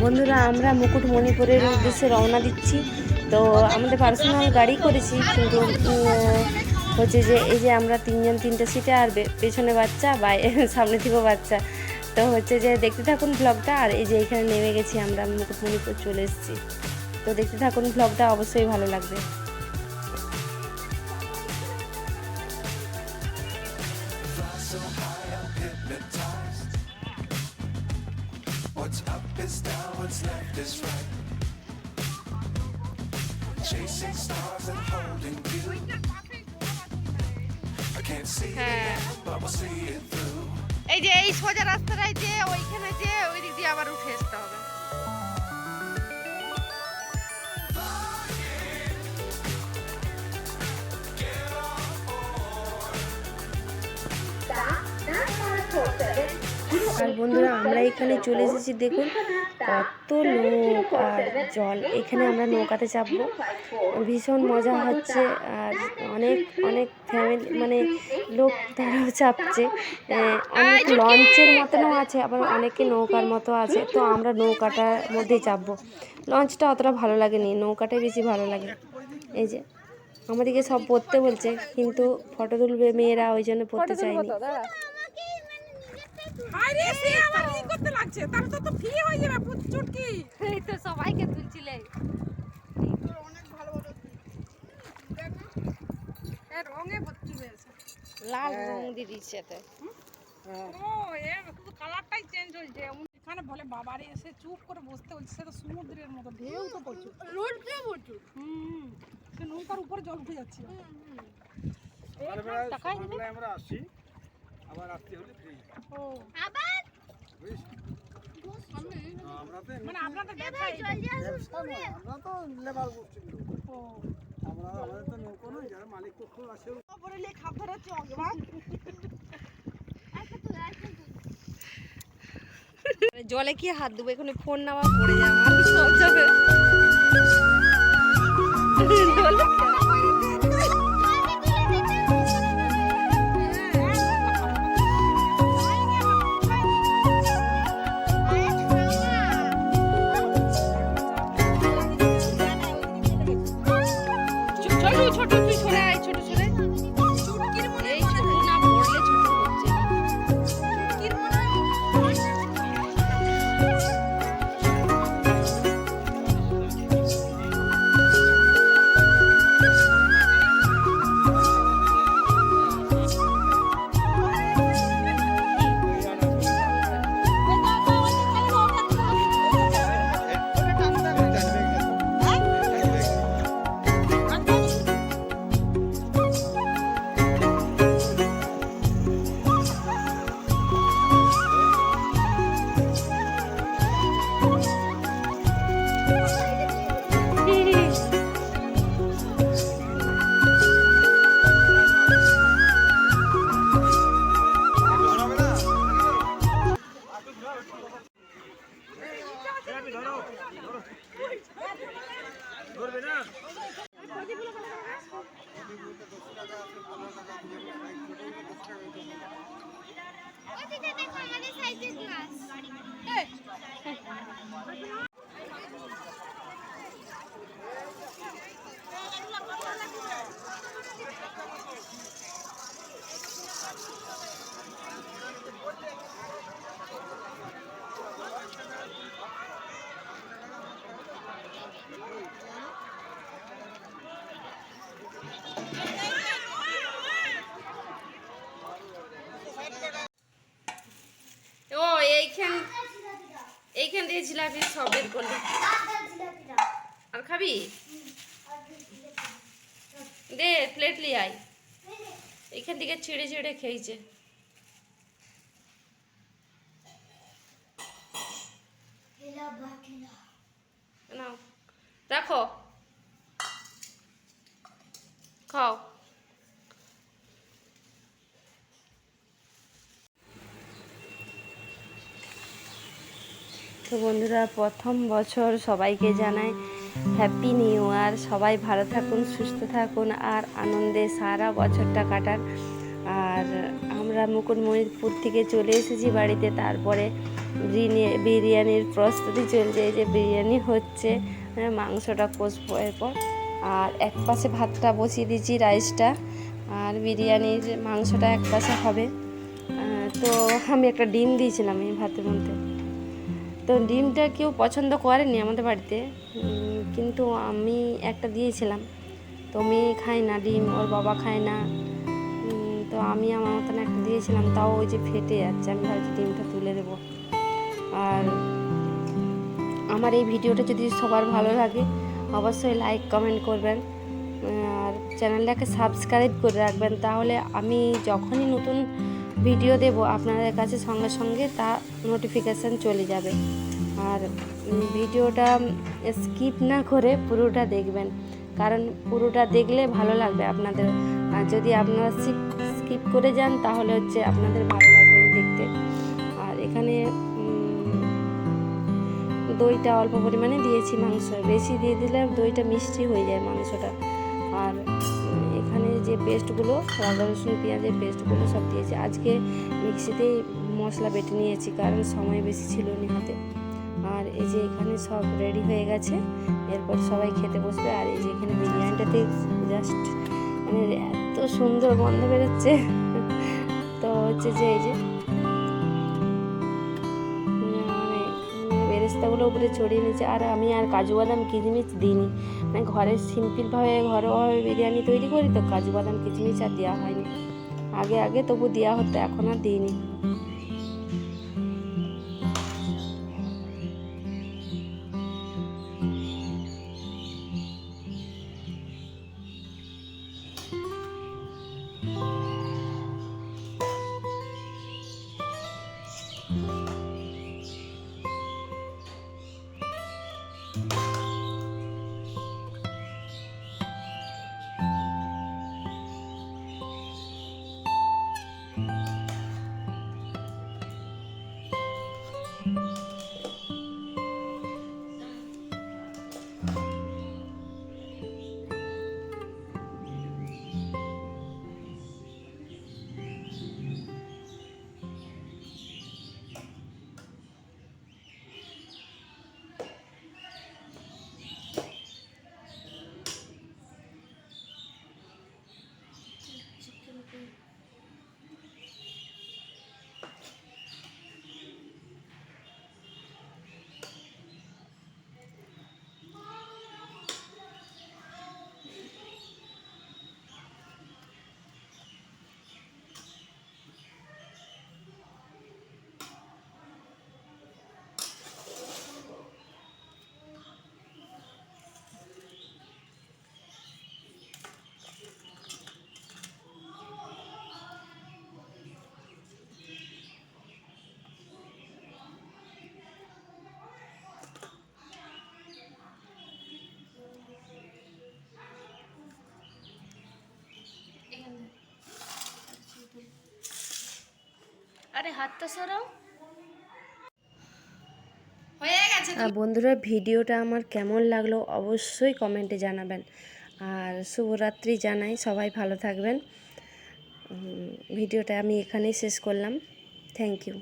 বন্ধুরা, আমরা মুকুটমণিপুরের উদ্দেশ্যে রওনা দিচ্ছি। তো আমাদের পার্সোনাল গাড়ি করেছি, কিন্তু হচ্ছে যে এই যে আমরা তিনজন তিনটে সিটে, আর পেছনে বাচ্চা বা সামনে থেকেও বাচ্চা। তো হচ্ছে যে দেখতে থাকুন ব্লগটা। আর এই যে এখানে নেমে গেছি, আমরা মুকুটমণিপুর চলে এসেছি। তো দেখতে থাকুন ব্লগটা, অবশ্যই ভালো লাগবে। What's up is down, what's left is right. Chasing stars and holding you. I can't see it now, but we'll see it through. এই যে এই সোজা রাস্তাটায় যে ওইখানে যে ওই দিক দিয়ে আবার উঠে আসতে হবে। আর বন্ধুরা, আমরা এখানে চলে এসেছি, দেখুন কত লোক আর জল। এখানে আমরা নৌকাতে চাপবো, ভীষণ মজা হচ্ছে। আর অনেক অনেক ফ্যামিলি মানে লোক তারাও চাপছে। অনেক লঞ্চের মতনও আছে, আবার অনেকে নৌকার মতো আছে। তো আমরা নৌকাটার মধ্যেই চাপবো। লঞ্চটা অতটা ভালো লাগেনি, নৌকাটাই বেশি ভালো লাগে। এই যে আমাদেরকে সব পড়তে বলছে, কিন্তু ফটো তুলবে মেয়েরা, ওই জন্য পড়তে চাইনি। আরে সে আমার কি করতে লাগছে, তার তো ফ্রি হয়ে যাবে চুটকি। এই তো সবাইকে তুলছিলে। তোর অনেক ভালো ভালো দেখ না, এর রঙে ভর্তি হয়েছে, লাল রং দিয়ে দিচ্ছে এতে। ও এর শুধু কালারটাই চেঞ্জ হয়েছে। এখানে বলে বাবারে এসে চুপ করে বসতে হচ্ছে, সে তো সমুদ্রের মতো ঢেউ তো প্রচুর, রোড দিয়ে প্রচুর। সে নৌকার উপরে জল উঠে যাচ্ছে। টাকাই দিলে আমরা আসি, আবার রাত্রি হলে ফ্রি। ও আবার আমরা তো মানে আপনাদের ব্যবসা আমরা তো লেবার করছি। ও আমাদের তো নৌকো নয়, যারা মালিক পক্ষ আছে উপরে নিয়ে খাপ ধরাচ্ছে অগবান। জলে কি হাত দেবো, এখানে ফোন নেওয়া পড়ে যাবে, সব যাবে। ছোট তুই সরে আয়, ছোট সরে। এই ছোট না পড়লে ছোট হচ্ছে। ধরবে না। ওদিকে দেখো আমাদের সাইজের গ্লাস। ও এইখান দিয়ে জিলাপি সব বের করলি। আর খাবি? দে প্লেট নিয়ে আয়। এইখান থেকে ছিঁড়ে ছিঁড়ে খেয়েছে। নাও রাখো, খাও। তো বন্ধুরা, প্রথম বছর সবাইকে জানাই হ্যাপি নিউ ইয়ার। সবাই ভালো থাকুন, সুস্থ থাকুন আর আনন্দে সারা বছরটা কাটান। আর আমরা মুকুটমণিপুর থেকে চলে এসেছি বাড়িতে। তারপরে বিরিয়ানির প্রস্তুতি চলছে, এই যে বিরিয়ানি হচ্ছে, মাংসটা কষবো এরপর। আর এক পাশে ভাতটা বসিয়ে দিয়েছি, রাইসটা, আর বিরিয়ানির মাংসটা এক পাশে হবে। তো আমি একটা ডিম দিয়েছিলাম এই ভাতের মধ্যে। তো ডিমটা কেউ পছন্দ করেনি আমাদের বাড়িতে, কিন্তু আমি একটা দিয়েছিলাম। তো মেয়ে খায় না ডিম, ওর বাবা খায় না, তো আমি আমার মতন একটা দিয়েছিলাম, তাও ওই যে ফেটে যাচ্ছে। আমি ভাবছি ডিমটা তুলে দেবো। আর আমার এই ভিডিওটা যদি সবার ভালো লাগে অবশ্যই লাইক কমেন্ট করবেন, আর চ্যানেলটাকে সাবস্ক্রাইব করে রাখবেন, তাহলে আমি যখনই নতুন ভিডিও দেব আপনাদের কাছে সঙ্গে সঙ্গে তা নোটিফিকেশান চলে যাবে। আর ভিডিওটা স্কিপ না করে পুরোটা দেখবেন, কারণ পুরোটা দেখলে ভালো লাগবে আপনাদের। আর যদি আপনারা স্কিপ করে যান তাহলে হচ্ছে আপনাদের ভালো লাগবে দেখতে। আর এখানে দইটা অল্প পরিমাণে দিয়েছি, মাংস বেশি দিয়ে দিলে দইটা মিষ্টি হয়ে যায় মাংসটা। আর এখানে যে পেস্টগুলো, আদা রসুন পেঁয়াজের পেস্টগুলো সব দিয়েছি। আজকে মিক্সিতেই মশলা বেটে নিয়েছি, কারণ সময় বেশি ছিল না হাতে। আর এই যে এখানে সব রেডি হয়ে গেছে, এরপর সবাই খেতে বসবে। আর এই যে এখানে বিরিয়ানিটাতে জাস্ট মানে এত সুন্দর গন্ধ বেরোচ্ছে। তো হচ্ছে যে এই যে বেরেস্তাগুলো উপরে ছড়িয়ে নিয়েছে। আর আমি আর কাজু বাদাম কিচমিচ দিইনি, মানে ঘরে সিম্পলভাবে ঘরোয়াভাবে বিরিয়ানি তৈরি করি, তো কাজু বাদাম কিচমিচ আর দেওয়া হয়নি। আগে তবু দেওয়া হতো, এখন আর দিইনি। আরে হাতটা সরাও। আর বন্ধুরা, ভিডিওটা আমার কেমন লাগলো অবশ্যই কমেন্টে জানাবেন। আর শুভরাত্রি জানাই, সবাই ভালো থাকবেন। ভিডিওটা আমি এখানেই শেষ করলাম। Thank you.